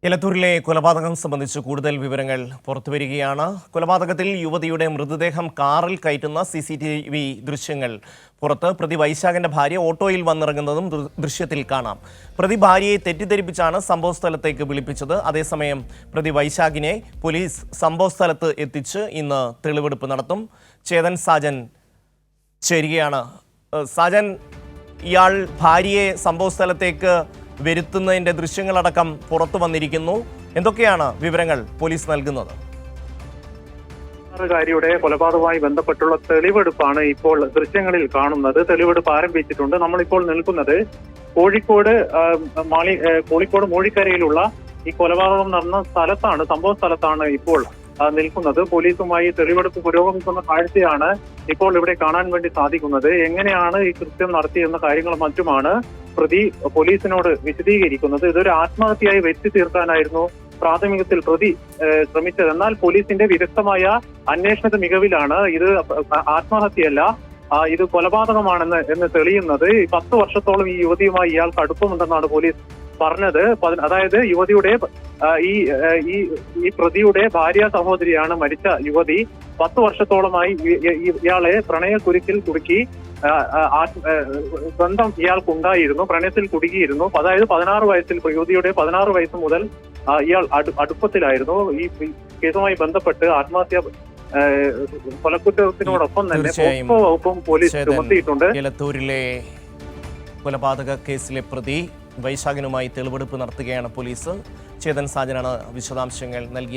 എലത്തൂരിലെ കൊലപാതകം സംബന്ധിച്ച് കൂടുതൽ വിവരങ്ങൾ പുറത്തുവരികയാണ്. കൊലപാതകത്തിൽ യുവതിയുടെ മൃതദേഹം കാറിൽ കയറ്റുന്ന CCTV ദൃശ്യങ്ങൾ പുറത്ത്. പ്രതി വൈശാഖന്റെ ഭാര്യ ഓട്ടോയിൽ വന്നിറങ്ങുന്നതും ദൃശ്യത്തിൽ കാണാം. പ്രതി ഭാര്യയെ തെറ്റിദ്ധരിപ്പിച്ചാണ് സംഭവസ്ഥലത്തേക്ക് വിളിപ്പിച്ചത്. അതേസമയം പ്രതി വൈശാഖിനെ പോലീസ് സംഭവസ്ഥലത്ത് എത്തിച്ച് ഇന്ന് തെളിവെടുപ്പ് നടത്തും. ചേതൻ സാജൻ ചേരുകയാണ്. സാജൻ, ഇയാൾ ഭാര്യയെ സംഭവസ്ഥലത്തേക്ക് വരുത്തുന്നതിന്റെ ദൃശ്യങ്ങളടക്കം പുറത്തു വന്നിരിക്കുന്നു. എന്തൊക്കെയാണ് വിവരങ്ങൾ പോലീസ് നൽകുന്നത്? കാരിയുടെ കൊലപാതകവുമായി ബന്ധപ്പെട്ടുള്ള തെളിവെടുപ്പാണ് ഇപ്പോൾ ദൃശ്യങ്ങളിൽ കാണുന്നത്. തെളിവെടുപ്പ് ആരംഭിച്ചിട്ടുണ്ട്. നമ്മളിപ്പോൾ നിൽക്കുന്നത് കോഴിക്കോട് മൂഴിക്കരയിലുള്ള ഈ കൊലപാതകം നടന്ന സ്ഥലത്താണ്, സംഭവ സ്ഥലത്താണ് ഇപ്പോൾ നിൽക്കുന്നത്. പോലീസുമായി തെളിവെടുപ്പ് പുരോഗമിക്കുന്ന കാഴ്ചയാണ് ഇപ്പോൾ ഇവിടെ കാണാൻ വേണ്ടി സാധിക്കുന്നത്. എങ്ങനെയാണ് ഈ കൃത്യം നടത്തിയെന്ന കാര്യങ്ങളും മറ്റുമാണ് പ്രതി പോലീസിനോട് വിശദീകരിക്കുന്നത്. ഇതൊരു ആത്മഹത്യയായി വരുത്തി തീർക്കാനായിരുന്നു പ്രാഥമികത്തിൽ പ്രതി ശ്രമിച്ചത്. എന്നാൽ പോലീസിന്റെ വിദഗ്ധമായ അന്വേഷണ മികവിലാണ് ഇത് ആത്മഹത്യയല്ല, ഇത് കൊലപാതകമാണെന്ന് തെളിയുന്നത്. 10 വർഷത്തോളം ഈ യുവതിയുമായി ഇയാൾക്ക് അടുപ്പമുണ്ടെന്നാണ് പോലീസ് പറഞ്ഞത്. അതായത് യുവതിയുടെ ഈ പ്രതിയുടെ ഭാര്യ സഹോദരിയാണ് മരിച്ച യുവതി. 10 വർഷത്തോളമായി ഇയാളെ പ്രണയക്കുരുക്കിൽ കുടുക്കി ബന്ധം ഇയാൾക്കുണ്ടായിരുന്നു, പ്രണയത്തിൽ കുടുക്കിയിരുന്നു. അതായത് 16 വയസ്സിൽ, യുവതിയുടെ 16 വയസ്സ് മുതൽ ഇയാൾ അടുപ്പത്തിലായിരുന്നു. ഈ കേസുമായി ബന്ധപ്പെട്ട് ആത്മഹത്യ കൊലക്കുറ്റത്തിനോടൊപ്പം തന്നെ പോക്സോ വകുപ്പും പോലീസ് ചുമത്തിയിട്ടുണ്ട്. എലത്തൂരിലെ കൊലപാതക കേസിലെ പ്രതി വൈശാഖനുമായി തെളിവെടുപ്പ് നടത്തുകയാണ് പോലീസ്. ചേതൻ സാജനാണ് വിശദാംശങ്ങൾ നൽകിയത്.